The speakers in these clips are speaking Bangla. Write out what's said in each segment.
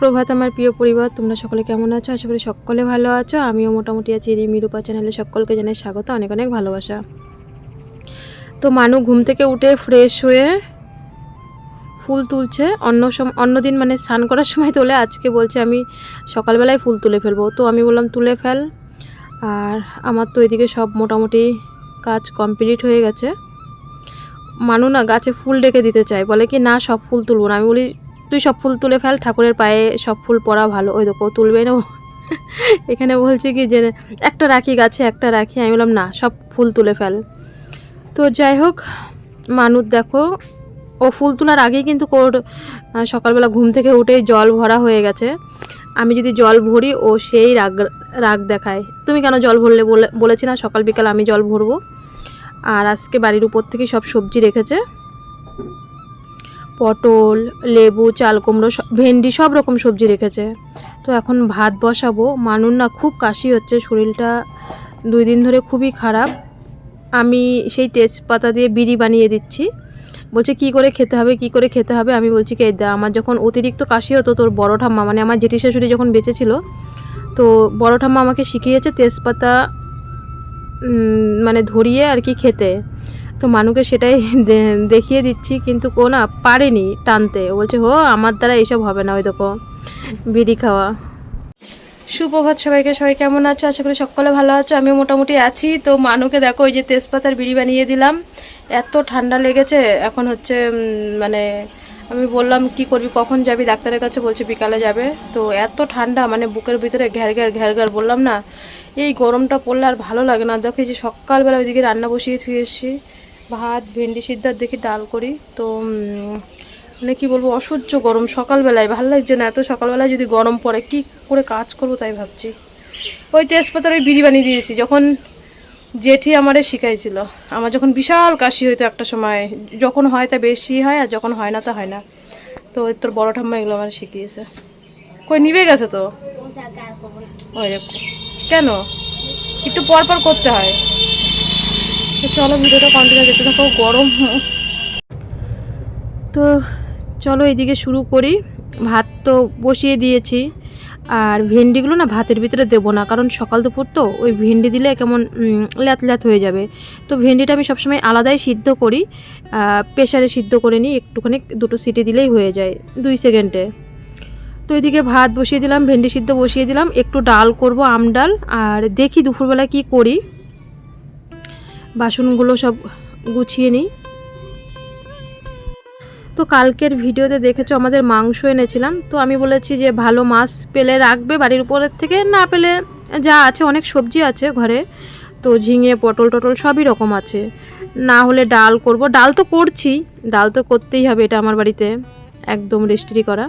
সুপ্রভাত আমার প্রিয় পরিবার, তোমরা সকলে কেমন আছো? আশা করি সকলে ভালো আছো। আমিও মোটামুটি আছি। রিমি রূপা চ্যানেলে সকলকে জানাই স্বাগত, অনেক অনেক ভালোবাসা। তো মানু ঘুম থেকে উঠে ফ্রেশ হয়ে ফুল তুলছে। অন্যদিন মানে স্নান করার সময় তোলে, আজকে বলছে আমি সকালবেলায় ফুল তুলে ফেলবো। তো আমি বললাম তুলে ফেল। আর আমার তো এদিকে সব মোটামুটি কাজ কমপ্লিট হয়ে গেছে। মানু না গাছে ফুল ডেকে দিতে চায়, বলে কি না সব ফুল তুলবো না। আমি বলি তুই সব ফুল তুলে ফেল, ঠাকুরের পায়ে সব ফুল পরা ভালো। ওই দেখো তুলবে না এখানে বলছে কি যে একটা রাখি গাছে একটা রাখি। আমি বললাম না সব ফুল তুলে ফেল। তো যাই হোক, মানুষ দেখো ও ফুল তোলার আগেই কিন্তু ওর সকালবেলা ঘুম থেকে উঠেই জল ভরা হয়ে গেছে। আমি যদি জল ভরি ও সেই রাগ দেখায়, তুমি কেন জল ভরলে বলেছি না সকাল বিকাল আমি জল ভরবো। আর আজকে বাড়ির উপর থেকে সব সবজি রেখেছে, পটল, লেবু, চাল কুমড়ো, ভেন্ডি, সব রকম সবজি রেখেছে। তো এখন ভাত বসাবো। মানুর না খুব কাশি হচ্ছে, শরীরটা 2 দিন ধরে খুবই খারাপ। আমি সেই তেজপাতা দিয়ে বিড়ি বানিয়ে দিচ্ছি। বলছে কি করে খেতে হবে, কি করে খেতে হবে। আমি বলছি কি দা, আমার যখন অতিরিক্ত কাশি হতো তোর বড় ঠাম্মা মানে আমার জেঠি শাশুড়ি যখন বেঁচে ছিল, তো বড় ঠাম্মা আমাকে শিখিয়েছে তেজপাতা মানে ধরিয়ে আর কি খেতে। তো মানুকে সেটাই দেখিয়ে দিচ্ছি, কিন্তু ও না পারেনি টানতে। ও বলছে হো আমার দ্বারা এইসব হবে না। ওই দেখো বিড়ি খাওয়া। সুপ্রভাত সবাইকে, সবাই কেমন আছো? আশা করি সকলে ভালো আছো, আমিও মোটামুটি আছি। তো মানুকে দেখো ওই যে তেজপাতার বিড়ি বানিয়ে দিলাম। এত ঠান্ডা লেগেছে এখন হচ্ছে মানে আমি বললাম কি করবি, কখন যাবি ডাক্তারের কাছে? বলছে বিকালে যাবে। তো এত ঠান্ডা মানে বুকের ভিতরে ঘ্যার ঘ্যার বললাম না, এই গরমটা পড়লে আর ভালো লাগে না। দেখো যে সকালবেলা ওইদিকে রান্না বসিয়ে ধুয়ে এসেছি, ভাত ভেন্ডি সিদ্ধার দেখি ডাল করি। তো মানে কী বলবো, অসহ্য গরম। সকালবেলায় ভালো লাগছে না, এত সকালবেলায় যদি গরম পড়ে কি করে কাজ করবো তাই ভাবছি। ওই তেজপাতার ওই বিড়ি বানিয়ে দিয়েছি, যখন জেঠি আমারে শিখাইছিল। আমার যখন বিশাল কাশি হইতো একটা সময়, যখন হয় তা বেশি হয় আর যখন হয় না তা হয় না। তো তোর বড় ঠাম্মা এগুলো আমার শিখিয়েছে। কই নিভে গেছে তো? ওই কেন একটু পর পর করতে হয়। তো চলো ভিডিওটা কন্টিনিউ যেতে থাকো। গরম তো চলো এদিকে শুরু করি। ভাত তো বসিয়ে দিয়েছি, আর ভেন্ডিগুলো না ভাতের ভিতরে দেবো না, কারণ সকাল দুপুর তো ওই ভেন্ডি দিলে কেমন ল্যাত ল্যাত হয়ে যাবে। তো ভেন্ডিটা আমি সবসময় আলাদাই সিদ্ধ করি, প্রেশারে সিদ্ধ করে নিই, একটুখানি 2 সিটি দিলেই হয়ে যায় 2 সেকেন্ডে। তো এদিকে ভাত বসিয়ে দিলাম, ভেন্ডি সিদ্ধ বসিয়ে দিলাম, একটু ডাল করব, আম ডাল। আর দেখি দুপুরবেলা কি করি, বাসনগুলো সব গুছিয়ে নিই। তো কালকের ভিডিওতে দেখেছো আমাদের মাংস এনেছিলাম। তো আমি বলেছি যে ভালো মাছ পেলে রাখবে বাড়ির উপরের থেকে, না পেলে যা আছে অনেক সবজি আছে ঘরে, তো ঝিঙে পটল টটল সবই রকম আছে। না হলে ডাল করব, ডাল তো করছি, ডাল তো করতেই হবে, এটা আমার বাড়িতে একদম রেস্ট্রি করা।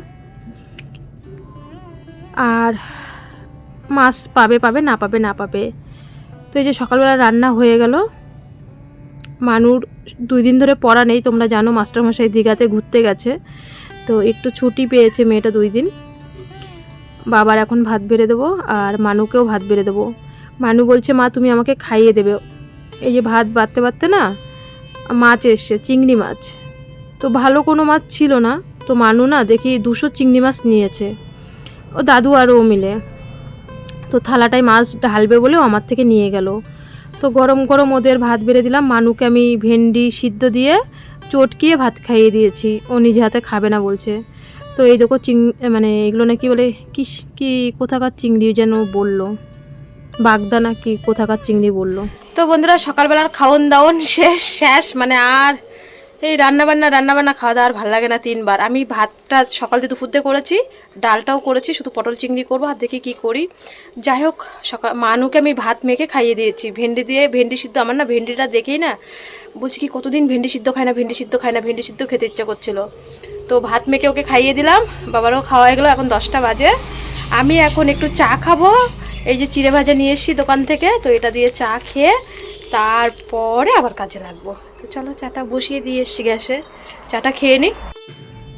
আর মাছ পাবে পাবে, না পাবে না পাবে। তো এই যে সকালবেলা রান্না হয়ে গেল। মানুর 2 দিন ধরে পড়া নেই, তোমরা জানো মাস্টারমশাই দীঘাতে ঘুরতে গেছে, তো একটু ছুটি পেয়েছে মেয়েটা 2 দিন। বাবার এখন ভাত বেড়ে দেবো, আর মানুকেও ভাত বেড়ে দেবো। মানু বলছে মা তুমি আমাকে খাইয়ে দেবে। এই যে ভাত বাড়তে বাড়তে না মাছ এসছে, চিংড়ি মাছ। তো ভালো কোনো মাছ ছিল না, তো মানু না দেখি 200 চিংড়ি মাছ নিয়েছে, ও দাদু আর ও মিলে। তো থালাটায় মাছ ঢালবে বলেও আমার থেকে নিয়ে গেল। তো গরম গরম ওদের ভাত বেড়ে দিলাম। মানুকে আমি ভেন্ডি সিদ্ধ দিয়ে চটকিয়ে ভাত খাইয়ে দিয়েছি, ও নিজে হাতে খাবে না বলছে। তো এই দেখো মানে এগুলো নাকি বলে কি কোথাকার চিংড়ি যেন বললো, বাগদা না কি কোথাকার চিংড়ি বললো। তো বন্ধুরা সকালবেলার খাওয়ন দাওয়ন শেষ মানে আর এই রান্নাবান্না খাওয়া দাওয়া আর ভালো লাগে না। 3 বার আমি ভাতটা সকাল দিয়ে দুপুর দিয়ে করেছি, ডালটাও করেছি, শুধু পটল চিংড়ি করবো। আর দেখি কি করি। যাই হোক মানুকে আমি ভাত মেখে খাইয়ে দিয়েছি ভেন্ডি দিয়ে। ভেন্ডি সিদ্ধ আমার না ভেন্ডিটা দেখেই না বলছি কি কতদিন ভেন্ডি সিদ্ধ খাই না, ভেন্ডি সিদ্ধ খেতে ইচ্ছা করছিল। তো ভাত মেখে ওকে খাইয়ে দিলাম, বাবারও খাওয়া হয়ে গেলো। এখন 10টা বাজে, আমি এখন একটু চা খাবো। এই যে চিড়ে ভাজা নিয়ে এসেছি দোকান থেকে, তো এটা দিয়ে চা খেয়ে তারপরে আবার কাজে লাগবো। তো চলো চাটা বসিয়ে দিয়ে এসছি গ্যাসে, চাটা খেয়ে নিই।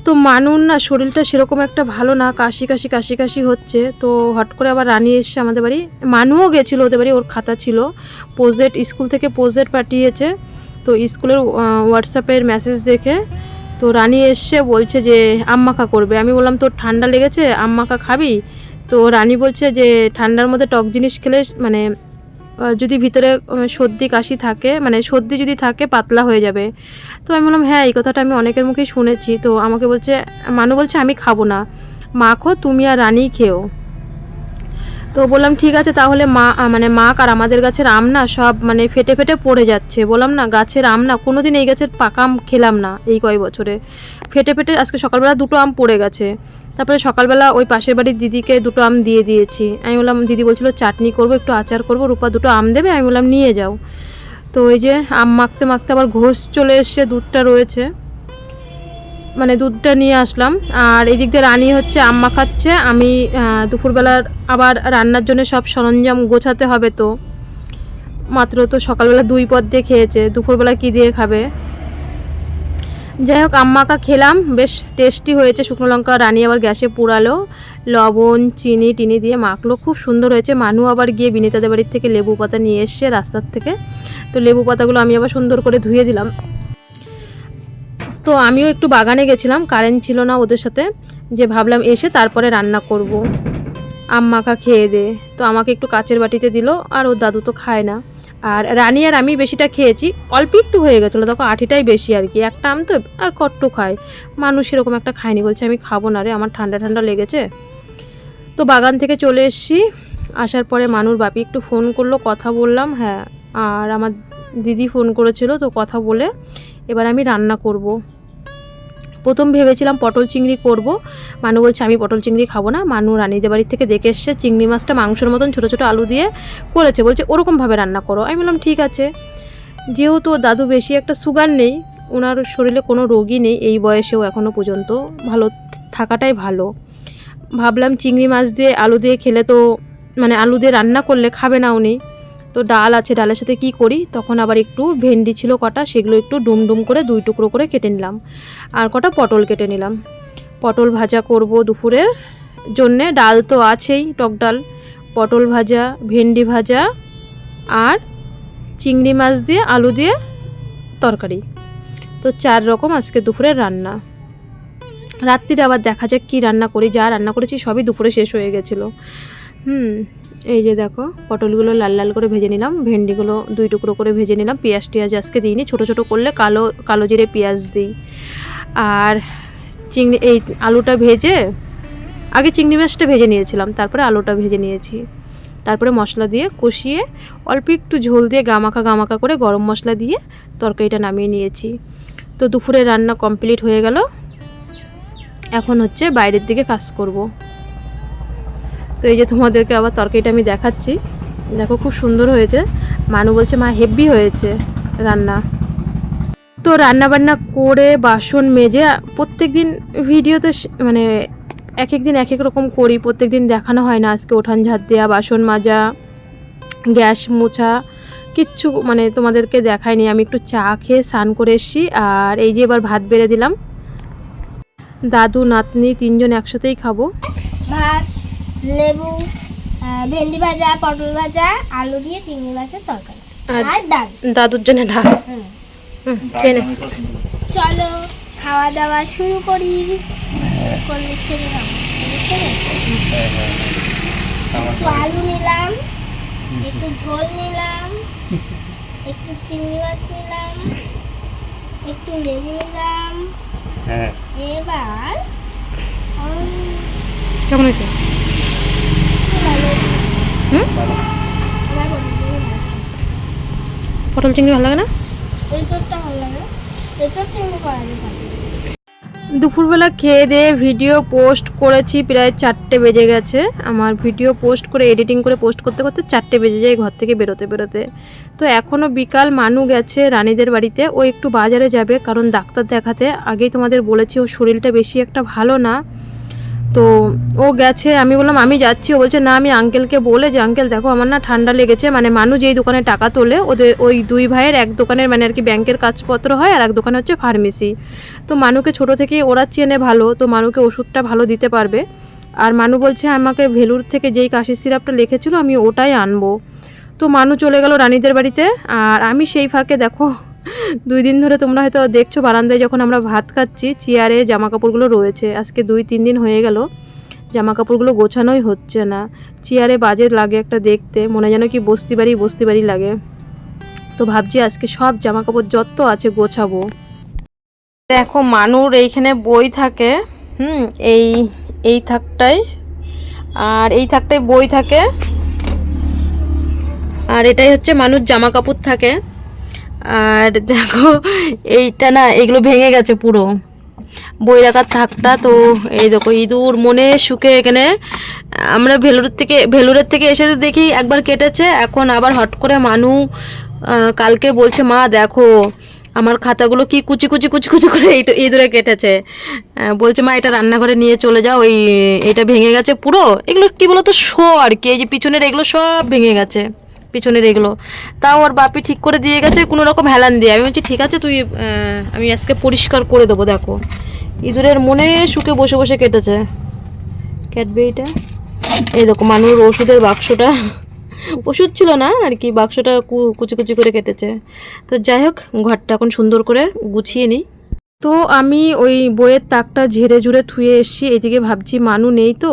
তো মানুর না শরীরটা সেরকম একটা ভালো না, কাশি হচ্ছে। তো হট করে আবার রানী এসছে আমাদের বাড়ি। মানুও গেছিলো ওদের বাড়ি, ওর খাতা ছিল প্রজেক্ট, স্কুল থেকে প্রজেক্ট পাঠিয়েছে। তো স্কুলের হোয়াটসঅ্যাপের মেসেজ দেখে তো রানী এসে বলছে যে আম মাখা করবে। আমি বললাম তোর ঠান্ডা লেগেছে, আম মাখা খাবি? তো রানী বলছে যে ঠান্ডার মধ্যে টক জিনিস খেলে মানে যদি ভিতরে সর্দি কাশি থাকে, মানে সর্দি যদি থাকে পাতলা হয়ে যাবে। তো আমি বললাম হ্যাঁ, এই কথাটা আমি অনেকের মুখেই শুনেছি। তো আমাকে বলছে, মানু বলছে আমি খাবো না, মাখো তুমি আর রানী খেও। তো বললাম ঠিক আছে তাহলে মানে মাখ। আর আমাদের গাছের আম না সব মানে ফেটে ফেটে পড়ে যাচ্ছে। বললাম না গাছের আম না কোনোদিন এই গাছের পাকা আম খেলাম না এই কয় বছরে, ফেটে ফেটে আজকে সকালবেলা 2টো আম পড়ে গেছে। তারপরে সকালবেলা ওই পাশের বাড়ির দিদিকে 2টো আম দিয়ে দিয়েছি। আমি বললাম, দিদি বলছিল চাটনি করবো, একটু আচার করবো, রূপা 2টো আম দেবে। আমি বললাম নিয়ে যাও। তো ওই যে আম মাখতে মাখতে আবার ঘোষ চলে এসছে, দুধটা রয়েছে, মানে দুধটা নিয়ে আসলাম। আর এই দিক দিয়ে রানী হচ্ছে আম মাখাচ্ছে, আমি দুপুরবেলার আবার রান্নার জন্য সব সরঞ্জাম গোছাতে হবে। তো মাত্র তো সকালবেলা 2 পদ দিয়ে খেয়েছে, দুপুরবেলা কি দিয়ে খাবে? যাই হোক আম মাখা খেলাম, বেশ টেস্টি হয়েছে। শুকনো লঙ্কা রানী আবার গ্যাসে পুরালো, লবণ চিনি টিনি দিয়ে মাখলো, খুব সুন্দর হয়েছে। মানু আবার গিয়ে বিনিতাদের বাড়ির থেকে লেবু পাতা নিয়ে এসছে রাস্তার থেকে। তো লেবু পাতাগুলো আমি আবার সুন্দর করে ধুয়ে দিলাম। তো আমিও একটু বাগানে গেছিলাম, কারেন্ট ছিল না ওদের সাথে, যে ভাবলাম এসে তারপরে রান্না করব। আম মাখা খেয়ে দে, তো আমাকে একটু কাচের বাটিতে দিল, আর ওর দাদু তো খায় না। আর রানী আর আমি বেশিটা খেয়েছি, অল্প একটু হয়ে গেছিলো, তখন আটিটাই বেশি আর কি, একটা আম তো আর কট্টু খায়, মানুষ এরকম একটা খায়নি। বলছে আমি খাবো না রে, আমার ঠান্ডা ঠান্ডা লেগেছে। তো বাগান থেকে চলে এসেছি, আসার পরে মানুর বাপি একটু ফোন করলো, কথা বললাম। হ্যাঁ, আর আমার দিদি ফোন করেছিল, তো কথা বলে এবার আমি রান্না করব। প্রথম ভেবেছিলাম পটল চিংড়ি করব। মানু বলছে আমি পটল চিংড়ি খাবো না। মানু রানীদের বাড়ির থেকে দেখে এসছে চিংড়ি মাছটা মাংসের মতন ছোটো ছোটো আলু দিয়ে করেছে, বলছে ওরকমভাবে রান্না করো। আমি বললাম ঠিক আছে। যেহেতু দাদু বেশি একটা সুগার নেই, ওনার শরীরে কোনো রোগই নেই এই বয়সেও এখনও পর্যন্ত, ভালো থাকাটাই ভালো। ভাবলাম চিংড়ি মাছ দিয়ে আলু দিয়ে খেলে তো, মানে আলু দিয়ে রান্না করলে খাবে না উনি। তো ডাল আছে, ডালের সাথে কি করি, তখন আবার একটু ভেন্ডি ছিল কটা, সেগুলো একটু ডুম ডুম করে 2 টুকরো করে কেটে নিলাম। আর কটা পটল কেটে নিলাম, পটল ভাজা করব দুপুরের জন্যে। ডাল তো আছেই, টক ডাল, পটল ভাজা, ভেন্ডি ভাজা, আর চিংড়ি মাছ দিয়ে আলু দিয়ে তরকারি। তো 4 রকম আজকে দুপুরের রান্না। রাত্রিরে আবার দেখা যাক কী রান্না করি, যা রান্না করেছি সবই দুপুরে শেষ হয়ে গেছিলো। এই যে দেখো পটলগুলো লাল লাল করে ভেজে নিলাম, ভেন্ডিগুলো 2 টুকরো করে ভেজে নিলাম। পেঁয়াজ টিয়াজ আজকে দিইনি, ছোটো ছোটো করলে কালো কালো জিরে পেঁয়াজ দিই। আর এই আলুটা ভেজে, আগে চিংড়ি মাছটা ভেজে নিয়েছিলাম, তারপরে আলুটা ভেজে নিয়েছি। তারপরে মশলা দিয়ে কষিয়ে অল্প একটু ঝোল দিয়ে গামাখা করে গরম মশলা দিয়ে তরকারিটা নামিয়ে নিয়েছি। তো দুপুরের রান্না কমপ্লিট হয়ে গেল। এখন হচ্ছে বাইরের দিকে কাজ করব। তো এই যে তোমাদেরকে আবার তরকারিটা আমি দেখাচ্ছি, দেখো খুব সুন্দর হয়েছে। মানু বলছে মা হেভি হয়েছে রান্না। তো রান্না বান্না করে বাসন মেজে প্রত্যেক দিন ভিডিওতে মানে এক এক দিন এক এক রকম করি, প্রত্যেক দিন দেখানো হয় না। আজকে উঠান ঝাড় দেওয়া, বাসন মাজা, গ্যাস মোছা, কিচ্ছু মানে তোমাদেরকে দেখাইনি। আমি একটু চা খেয়ে স্নান করে এসেছি। আর এই যে এবার ভাত বেড়ে দিলাম, দাদু নাতনি 3 জন একসাথেই খাবো। ভাত, লেবু, ভেন্ডি ভাজা, পটল ভাজা, আলু দিয়ে চিংড়ি মাছের তরকারি আর ডাল। দাদুর জন্য ডাল। চলো খাওয়া দাওয়া শুরু করি। একটু আলু নিলাম, একটু ঝোল নিলাম, একটু চিংড়ি মাছ নিলাম, একটু লেবু নিলাম। এবার কেমন হয়েছে? পটল চিংড়ি ভালো লাগে না? এঁচোড়টা ভালো লাগে, এঁচোড় চিংড়ি করা যায়। দুপুরবেলা খেয়ে দিয়ে ভিডিও পোস্ট করেছি, প্রায় 4টে বেজে গেছে। আমার ভিডিও পোস্ট করে এডিটিং করে পোস্ট করতে করতে 4টে বেজে যায় ঘর থেকে বেরোতে বেরোতে। তো এখনও বিকাল। মানু গেছে রানীদের বাড়িতে, ও একটু বাজারে যাবে কারণ ডাক্তার দেখাতে। আগেই তোমাদের বলেছি ওর শরীরটা বেশি একটা ভালো না, তো ও গেছে। আমি বললাম আমি যাচ্ছি, ও বলছে না আমি আঙ্কেলকে বলে যে আঙ্কেল দেখো আমার না ঠান্ডা লেগেছে। মানে মানু যেই দোকানে টাকা তোলে, ওদের ওই 2 ভাইয়ের এক দোকানের মানে আর কি ব্যাংকের কাজপত্র হয়, আর এক দোকানে হচ্ছে ফার্মেসি। তো মানুকে ছোটো থেকেই ওরা চেনে ভালো, তো মানুকে ওষুধটা ভালো দিতে পারবে। আর মানু বলছে আমাকে ভেলুর থেকে যেই কাশির সিরাপটা লিখেছিল আমি ওটাই আনবো। তো মানু চলে গেল রানীদের বাড়িতে, আর আমি সেই ফাঁকে দেখো 2 দিন ধরে তোমরা হয়তো দেখছো বারান্দায় যখন আমরা ভাত খাচ্ছি চেয়ারে জামা কাপড়গুলো রয়েছে। আজকে 2-3 দিন হয়ে গেল জামা কাপড়গুলো গোছানোই হচ্ছে না। চেয়ারে বাজে লাগে একটা দেখতে, মনে যেন কি বস্তি বাড়ি লাগে। তো ভাবছি আজকে সব জামা কাপড় যত আছে গোছাবো। দেখো মানুর এইখানে বই থাকে, এই থাকটায়, আর এই থাকটায় বই থাকে, আর এটাই হচ্ছে মানুষ জামা কাপড় থাকে। আর দেখো এইটা না, এগুলো ভেঙে গেছে পুরো বই রাখার থাকটা। তো এই দেখো ইঁদুর মনে সুখে এখানে আমরা ভেলুরের থেকে এসে দেখি একবার কেটেছে, এখন আবার হট করে মানু কালকে বলছে মা দেখো আমার খাতাগুলো কি কুচি করে ইঁদুরে কেটেছে। বলছে মা এটা রান্নাঘরে নিয়ে চলে যাও, এটা ভেঙে গেছে পুরো। এগুলো কি বলতো শো আর কি, এই যে পিছনের এগুলো সব ভেঙে গেছে, পিছনের এগুলো। তাও ওর বাপি ঠিক করে দিয়ে গেছে কোনো রকম হেলান দিয়ে। আমি বলছি ঠিক আছে তুই, আমি আজকে পরিষ্কার করে দেবো। দেখো ইঁদুরের মনে সুখে বসে বসে কেটেছে, কাটবে এটা। এই দেখো মানুষ ওষুধের বাক্সটা, ওষুধ ছিল না আর কি, বাক্সটা কুচি করে কেটেছে। তো যাই হোক ঘরটা এখন সুন্দর করে গুছিয়ে নিই। তো আমি ওই বইয়ের তাকটা ঝেড়ে ঝুড়ে থুয়ে এসছি। এদিকে ভাবছি মানু নেই তো,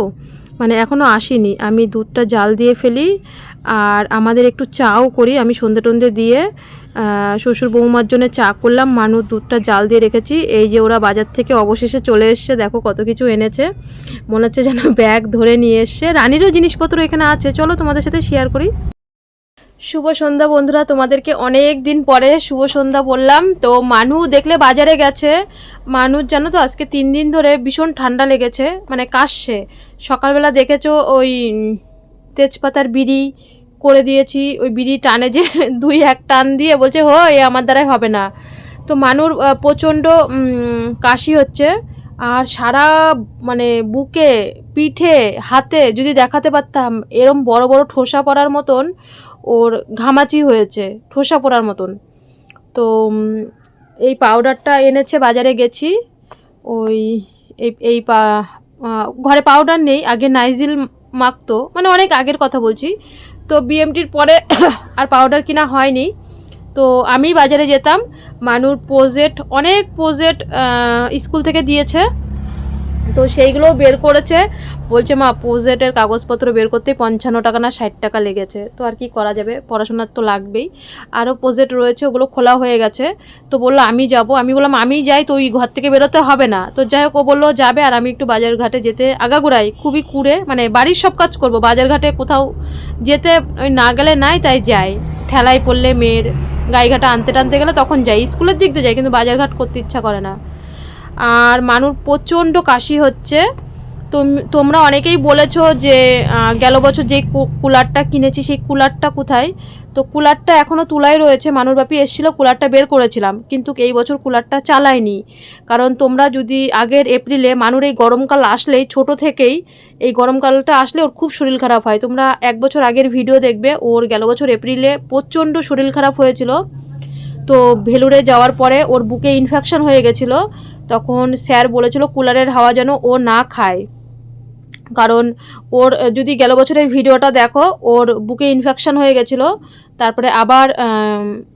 মানে এখনও আসেনি। আমি দুধটা জাল দিয়ে ফেলি, আর আমাদের একটু চাও করি। আমি সন্ধে টন্ধে দিয়ে শ্বশুর বৌমার জন্য চা করলাম, মানুষ দুধটা জাল দিয়ে রেখেছি। এই যে ওরা বাজার থেকে অবশেষে চলে এসছে, দেখো কত কিছু এনেছে, মনে হচ্ছে যেন ব্যাগ ধরে নিয়ে এসছে। রানীরও জিনিসপত্র এখানে আছে, চলো তোমাদের সাথে শেয়ার করি। শুভ সন্ধ্যা বন্ধুরা, তোমাদেরকে অনেক দিন পরে শুভ সন্ধ্যা বললাম। তো মানু দেখলে বাজারে গেছে। মানুষ জানো তো আজকে 3 দিন ধরে ভীষণ ঠান্ডা লেগেছে, মানে কাশছে। সকালবেলা দেখেছো ওই তেজপাতার বিড়ি করে দিয়েছি, ওই বিড়ি টানে যে 2-1 টান দিয়ে বলছে হো এ আমার দ্বারাই হবে না। তো মানুর প্রচণ্ড কাশি হচ্ছে, আর সারা মানে বুকে পিঠে হাতে যদি দেখাতে পারতাম এরম বড় বড় ঠোসা পড়ার মতন ওর ঘামাচি হয়েছে, ঠোসা পড়ার মতন। তো এই পাউডারটা এনেছে, বাজারে গেছি। ওই এই ঘরে পাউডার নেই, আগে নাইজিল মাখতো, মানে অনেক আগের কথা বলছি। তো বিএমটির পরে আর পাউডার কিনা হয়নি। তো আমি বাজারে যেতাম, মানুর অনেক প্রজেক্ট স্কুল থেকে দিয়েছে, তো সেইগুলোও বের করেছে। বলছে মা প্রজেক্টের কাগজপত্র বের করতে 55 টাকা না 60 টাকা লেগেছে। তো আর কি করা যাবে, পড়াশোনার তো লাগবেই। আরও প্রজেক্ট রয়েছে, ওগুলো খোলা হয়ে গেছে। তো বললো আমি যাব, আমি বললাম আমি যাই, তো ওই ঘর থেকে বেরোতে হবে না। তো যাই হোক ও বললো যাবে, আর আমি একটু বাজার ঘাটে যেতে আগাগোড়াই খুবই কুড়ে, মানে বাড়ির সব কাজ করব, বাজার ঘাটে কোথাও যেতে ওই না গেলে নাই, তাই যাই। ঠেলায় পড়লে মেয়ের গাইঘাটা টানতে গেলে তখন যাই, স্কুলের দিক দিয়ে যাই, কিন্তু বাজারঘাট করতে ইচ্ছা করে না। আর মানুষ প্রচণ্ড কাশি হচ্ছে। তোমরা অনেকেই বলেছো যে গেল বছর যে কুলারটা কিনেছি সেই কুলারটা কোথায়। তো কুলারটা এখনও তুলাই রয়েছে, মানুর বাপি এসেছিলো, কুলারটা বের করেছিলাম, কিন্তু এই বছর কুলারটা চালাইনি। কারণ তোমরা যদি আগের এপ্রিলে মানুর এই গরমকাল আসলেই, ছোট থেকেই এই গরমকালটা আসলে ওর খুব শরীর খারাপ হয়। তোমরা 1 বছর আগের ভিডিও দেখবে, ওর গেল বছর এপ্রিলে প্রচণ্ড শরীর খারাপ হয়েছিল। তো ভেলুরে যাওয়ার পরে ওর বুকে ইনফেকশন হয়ে গেছিলো। তখন স্যার বলেছিল কুলারের হাওয়া যেন ও না খায়, কারণ ওর যদি গেল বছরের ভিডিওটা দেখো, ওর বুকে ইনফেকশন হয়ে গেছিলো। তারপরে আবার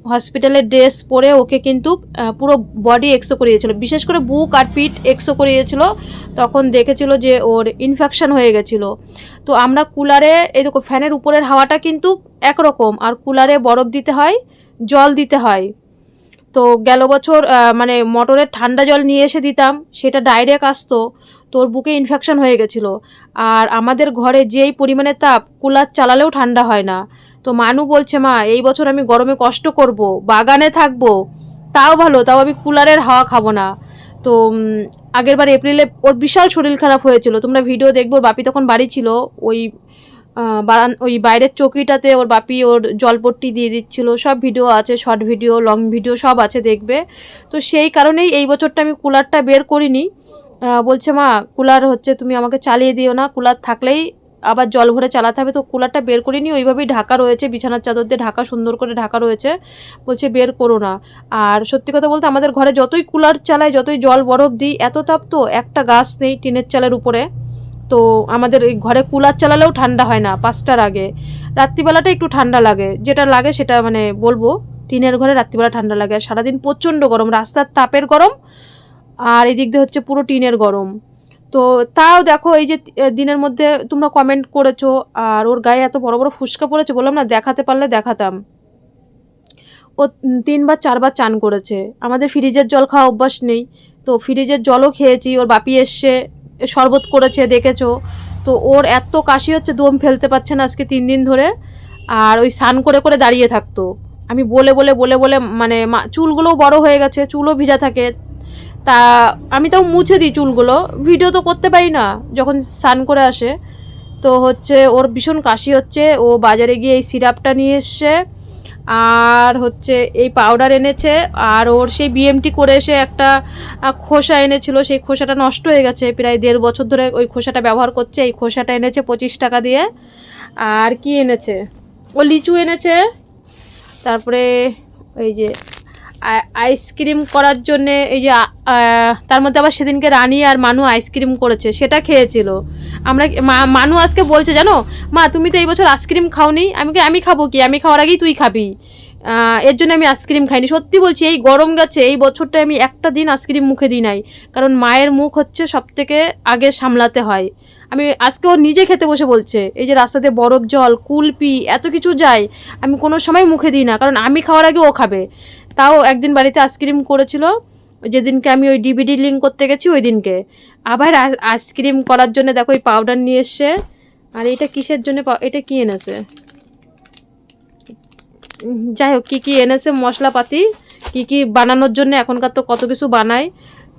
হসপিটালে ড্রেস পরে ওকে কিন্তু পুরো বডি এক্সো করিয়েছিল, বিশেষ করে বুক আর পিঠ এক্সো করিয়েছিল। তখন দেখেছিল যে ওর ইনফেকশন হয়ে গেছিলো। তো আমরা কুলারে এই দেখো ফ্যানের উপরের হাওয়াটা কিন্তু একরকম, আর কুলারে বরফ দিতে হয়, জল দিতে হয়। তো গেল বছর মানে মোটরের ঠান্ডা জল নিয়ে এসে দিতাম, সেটা ডাইরেক্ট আসতো, তোর বুকে ইনফেকশন হয়ে গেছিলো। আর আমাদের ঘরে যেই পরিমাণে তাপ, কুলার চালালেও ঠান্ডা হয় না। তো মানু বলছে মা এই বছর আমি গরমে কষ্ট করব, বাগানে থাকবো, তাও ভালো, তাও আমি কুলারের হাওয়া খাবো না। তো আগেরবার এপ্রিলে ওর বিশাল শরীর খারাপ হয়েছিল, তোমরা ভিডিও দেখবো, বাপি তখন বাড়ি ছিল। ওই বাইরের চৌকিটাতে ওর বাপি ওর জলপট্টি দিয়ে দিচ্ছিল, সব ভিডিও আছে, শর্ট ভিডিও, লং ভিডিও সব আছে, দেখবে। তো সেই কারণেই এই বছরটা আমি কুলারটা বের করিনি। বলছে মা কুলার হচ্ছে তুমি আমাকে চালিয়ে দিও না, কুলার থাকলেই আবার জল ভরে চালাতে হবে। তো কুলারটা বের করিনি, ওইভাবেই ঢাকা রয়েছে, বিছানার চাদর দিয়ে ঢাকা, সুন্দর করে ঢাকা রয়েছে। বলছে বের করো না। আর সত্যি কথা বলতে আমাদের ঘরে যতই কুলার চালাই, যতই জল বরফ দিই, এত তাপ তো একটা গাছ নেই টিনের চালের উপরে। তো আমাদের এই ঘরে কুলার চালালেও ঠান্ডা হয় না 5টার আগে, রাত্রিবেলাটা একটু ঠান্ডা লাগে, যেটা লাগে সেটা মানে বলবো টিনের ঘরে রাত্রিবেলা ঠান্ডা লাগে, আর সারাদিন প্রচণ্ড গরম, রাস্তার তাপের গরম, আর এদিক দিয়ে হচ্ছে পুরো টিনের গরম। তো তাও দেখো এই যে দিনের মধ্যে তোমরা কমেন্ট করেছো, আর ওর গায়ে এত বড় বড় ফুসকা পড়েছে, বললাম না দেখাতে পারলে দেখাতাম। ও 3বার 4বার চান করেছে। আমাদের ফ্রিজের জল খাওয়া অভ্যাস নেই, তো ফ্রিজের জলও খেয়েছি। ওর বাপি এসছে শরবত করেছে, দেখেছো তো। ওর এত কাশি হচ্ছে, দম ফেলতে পারছে না আজকে 3 দিন ধরে, আর ওই স্নান করে করে দাঁড়িয়ে থাকতো। আমি বলে বলে বলে বলে মানে চুলগুলোও বড় হয়ে গেছে, চুলও ভিজা থাকে, তা আমি তাও মুছে দিই চুলগুলো, ভিডিও তো করতে পারি না যখন স্নান করে আসে। তো হচ্ছে ওর ভীষণ কাশি হচ্ছে, ও বাজারে গিয়ে এই সিরাপটা নিয়ে এসছে, আর হচ্ছে এই পাউডার এনেছে, আর ওর সেই বিএমটি করে এসে একটা খোসা এনেছিল, সেই খোসাটা নষ্ট হয়ে গেছে, প্রায় 1.5 বছর ধরে ওই খোসাটা ব্যবহার করছে। এই খোসাটা এনেছে 25 টাকা দিয়ে। আর কি এনেছে, ও লিচু এনেছে, তারপরে এই যে আইসক্রিম করার জন্যে, এই যে তার মধ্যে আবার সেদিনকে রানী আর মানু আইসক্রিম করেছে, সেটা খেয়েছিল। আমরা মানু আজকে বলছে জানো, মা তুমি তো এই বছর আইসক্রিম খাওনি। আমি খাবো কি, আমি খাওয়ার আগেই তুই খাবি, এর জন্য আমি আইসক্রিম খাইনি। সত্যি বলছি, এই গরম গেছে, এই বছরটা আমি একটা দিন আইসক্রিম মুখে দিই নাই, কারণ মায়ের মুখ হচ্ছে সবথেকে আগে সামলাতে হয়। আমি আজকে ও নিজে খেতে বসে বলছে, এই যে রাস্তাতে বরফ জল, কুলপি, এত কিছু যায়, আমি কোনো সময় মুখে দিই না, কারণ আমি খাওয়ার আগে ও খাবে। তাও একদিন বাড়িতে আইসক্রিম করেছিল, যেদিনকে আমি ওই ডিভিডি লিঙ্ক করতে গেছি ওই দিনকে। আবার আইসক্রিম করার জন্য দেখো এই পাউডার নিয়ে এসছে। আর এটা কিসের জন্য, এটা কি এনেছে, যাই হোক কী কী এনেছে মশলাপাতি, কী কী বানানোর জন্য, এখনকার তো কত কিছু বানায়।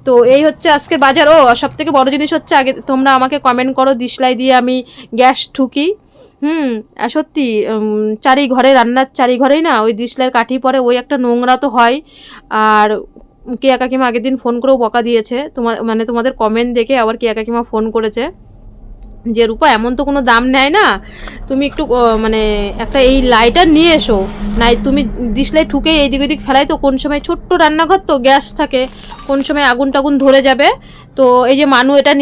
তো এই হচ্ছে আজকের বাজার। ও সবথেকে বড় জিনিস হচ্ছে, আগে তোমরা আমাকে কমেন্ট করো দিশলাই দিয়ে আমি গ্যাস ঠুকি। সত্যি চারি ঘরে, রান্নার চারি ঘরেই না ওই দিশলাইয়ের কাঠি পরে, ওই একটা নোংরা তো হয়। আর কেয়া কাকিমা আগের দিন ফোন করেও বকা দিয়েছে, তোমাদের কমেন্ট দেখে আবার কেয়া কাকিমা ফোন করেছে যে রূপা এমন তো কোনো দাম নেয় না, তুমি একটু মানে একটা এই লাইটার নিয়ে এসো, নাই তুমি দিশলাই ঠুকে এইদিক ওইদিক ফেলাই, তো কোন সময় ছোট্ট রান্নাঘর তো গ্যাস থাকে, কোন সময় আগুন টাগুন ধরে যাবে। তো এই যে মানু এটা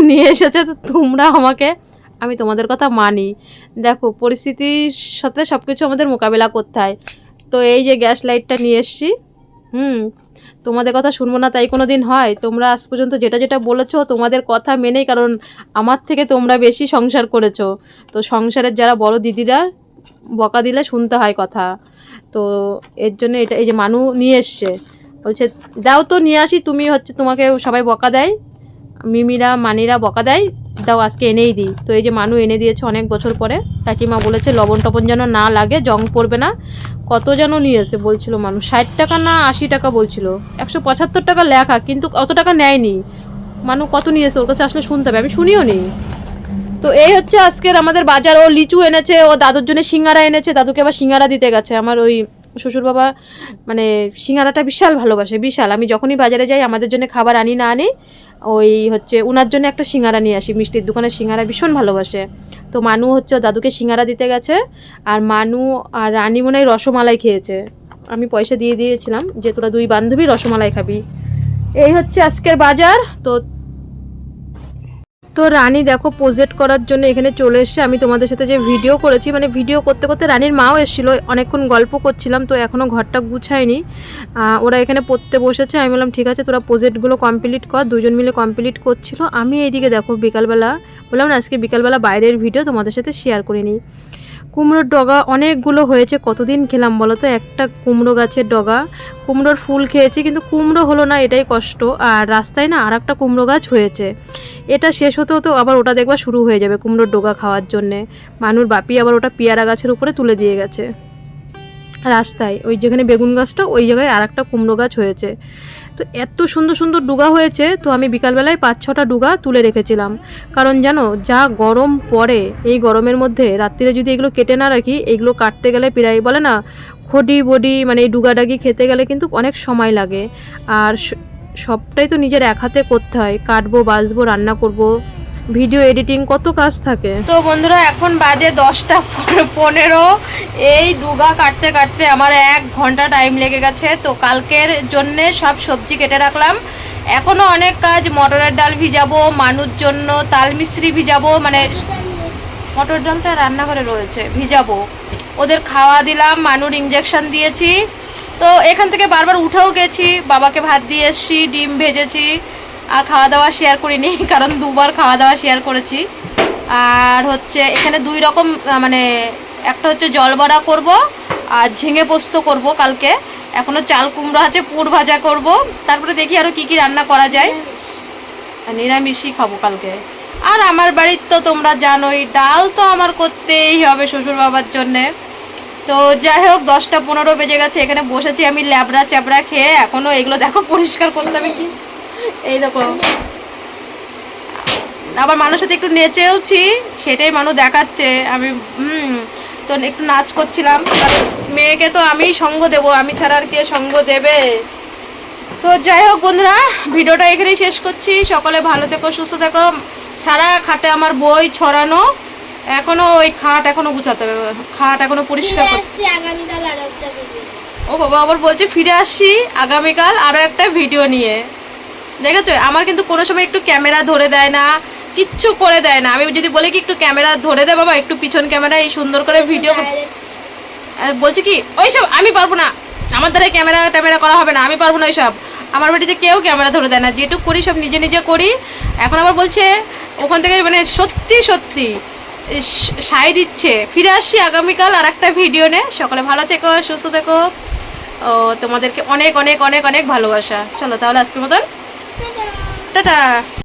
নিয়ে এসেছে, তো তোমরা আমাকে, আমি তোমাদের কথা মানি, দেখো পরিস্থিতির সাথে সব কিছু আমাদের মোকাবেলা করতে হয়। তো এই যে গ্যাস লাইটটা নিয়ে এসছি, তোমাদের কথা শুনবো না তাই কোনো দিন হয়? তোমরা আজ পর্যন্ত যেটা যেটা বলেছো তোমাদের কথা মেনেই, কারণ আমার থেকে তোমরা বেশি সংসার করেছো, তো সংসারের যারা বড় দিদিরা বকা দিলে শুনতে হয় কথা। তো এর জন্য এটা, এই যে মানু নিয়ে এসছে, বলছে দাও তো নিয়ে আসি, তুমি হচ্ছে তোমাকে সবাই বকা দেয়, মিমিরা মানিরা বকা দেয়, দাও আজকে এনেই দিই। তো এই যে মানু এনে দিয়েছে অনেক বছর পরে, কাকিমা বলেছে লবণ টবণ যেন না লাগে, জং পড়বে না। কত যেন নিয়ে এসে বলছিল মানু, 60 টাকা না 80 টাকা বলছিল, 175 টাকা লেখা, কিন্তু অত টাকা নেয়নি। মানু কত নিয়ে এসে, ওর কাছে আসলে শুনতে হবে, আমি শুনিও নি। তো এই হচ্ছে আজকের আমাদের বাজার। ও লিচু এনেছে, ও দাদুর জন্য সিঙ্গারা এনেছে, দাদুকে আবার সিঙ্গারা দিতে গেছে। আমার ওই শ্বশুর বাবা মানে সিঙ্গারাটা বিশাল ভালোবাসে, বিশাল। আমি যখনই বাজারে যাই আমাদের জন্য খাবার আনি না আনি, ওই হচ্ছে ওনার জন্য একটা সিঙ্গারা নিয়ে আসি, মিষ্টির দোকানের সিঙ্গারা ভীষণ ভালোবাসে। তো মানু হচ্ছে দাদুকে সিঙ্গারা দিতে গেছে, আর মানু আর রানী মনে হয় রসমালাই খেয়েছে। আমি পয়সা দিয়ে দিয়েছিলাম যে তোরা 2 বান্ধবী রসমালাই খাবি। এই হচ্ছে আজকের বাজার। তো রানী দেখো প্রজেক্ট করার জন্য এখানে চলে এসছে। আমি তোমাদের সাথে যে ভিডিও করেছি, মানে ভিডিও করতে করতে রানীর মাও এসেছিলো, অনেকক্ষণ গল্প করছিলাম, তো এখনও ঘরটা গুছায়নি, ওরা এখানে পড়তে বসেছে। আমি বললাম ঠিক আছে তোরা প্রজেক্টগুলো কমপ্লিট কর, দুজন মিলে কমপ্লিট করছিল। আমি এইদিকে দেখো বিকালবেলা, বললাম না আজকে বিকালবেলা বাইরের ভিডিও তোমাদের সাথে শেয়ার করে নিই। কুমড়োর ডগা অনেকগুলো হয়েছে, কতদিন খেলাম বলো তো একটা কুমড়ো গাছের ডগা। কুমড়োর ফুল খেয়েছি কিন্তু কুমড়ো হলো না, এটাই কষ্ট। আর রাস্তায় না আর একটা কুমড়ো গাছ হয়েছে, এটা শেষ হতে হতে আবার ওটা দেখবা শুরু হয়ে যাবে কুমড়োর ডগা খাওয়ার জন্যে। মানুর বাপি আবার ওটা পেয়ারা গাছের উপরে তুলে দিয়ে গেছে রাস্তায়, ওই যেখানে বেগুন গাছটা ওই জায়গায় আর একটা কুমড়ো গাছ হয়েছে। তো এত সুন্দর সুন্দর ডুগা হয়েছে, তো আমি বিকালবেলায় 5-6টা ডুগা তুলে রেখেছিলাম, কারণ জানো যা গরম পড়ে, এই গরমের মধ্যে রাত্রিরে যদি এগুলো কেটে না রাখি, এগুলো কাটতে গেলে প্রায় বলে না খডি বডি, মানে এই ডুগাডাগি খেতে গেলে কিন্তু অনেক সময় লাগে। আর সবটাই তো নিজের এক হাতে করতে হয়, কাটবো বাছবো রান্না করব, ভিডিও এডিটিং, কত কাজ থাকে। তো বন্ধুরা এখন বাজে 10টা 15, এই ডুগা কাটতে কাটতে আমার 1 ঘন্টা টাইম লেগে গেছে। তো কালকের জন্যে সব সবজি কেটে রাখলাম, এখনও অনেক কাজ। মটরের ডাল ভিজাবো, মানুর জন্য তাল মিশ্রি ভিজাবো, মানে মটর ডালটা রান্নাঘরে রয়েছে, ভিজাবো। ওদের খাওয়া দিলাম, মানুর ইঞ্জেকশন দিয়েছি, তো এখান থেকে বারবার উঠেও গেছি, বাবাকে ভাত দিয়ে এসছি, ডিম ভেজেছি, আর খাওয়া দাওয়া শেয়ার করিনি কারণ দুবার খাওয়া দাওয়া শেয়ার করেছি। আর হচ্ছে এখানে 2 রকম মানে একটা হচ্ছে জল বড়া করব আর ঝিঙে পোস্ত করব কালকে, এখনও চাল কুমড়ো আছে, পুর ভাজা করব, তারপরে দেখি আরও কি কি রান্না করা যায়। আর নিরামিষই খাবো কালকে। আর আমার বাড়ির তো তোমরা জানোই ডাল তো আমার করতেই হবে শ্বশুর বাবার জন্যে। তো যাই হোক 10টা 15 বেজে গেছে, এখানে বসেছি আমি ল্যাবড়া চ্যাবড়া খেয়ে, এখনও এগুলো দেখো পরিষ্কার করতে হবে কি, এই দেখো আবার মানুষের সাথে একটু নেচেওছি, সেটাই মানুষ দেখাচ্ছে আমি তো একটু নাচ করছিলাম। মেয়েকে তো আমিই সঙ্গ দেবো, আমি ছাড়া আর কে সঙ্গ দেবে। তো যাই হোক বন্ধুরা, ভিডিওটা এখানেই শেষ করছি। সকলে ভালো থেকো, সুস্থ থেকো। সারা খাটে আমার বই ছড়ানো, এখনো ওই খাট এখনো গুছাতে হবে, খাট এখনো পরিষ্কার করতে। আসছি আগামীকাল আর একটা ভিডিও। ও বাবা আবার বলছে ফিরে আসছি আগামীকাল আরও একটা ভিডিও নিয়ে। দেখেছো আমার কিন্তু কোনো সময় একটু ক্যামেরা ধরে দেয় না, কিচ্ছু করে দেয় না। আমি যদি বলি কি একটু ক্যামেরা ধরে দে বাবা, একটু পিছন ক্যামেরা এই সুন্দর করে ভিডিও, বলছে কি ওইসব আমি পারবো না, আমার দ্বারা ক্যামেরা ট্যামেরা করা হবে না, আমি পারবো না ওইসব। আমার বাড়িতে কেউ ক্যামেরা ধরে দেয় না, যেটুকু করি সব নিজে নিজে করি। এখন আবার বলছে ওখান থেকে মানে সত্যি সত্যি সাই দিচ্ছে। ফিরে আসছি আগামীকাল আর একটা ভিডিও নে। সকলে ভালো থেকো, সুস্থ থেকো। ও তোমাদেরকে অনেক অনেক অনেক অনেক ভালোবাসা। চলো তাহলে আজকের মতন টাটা।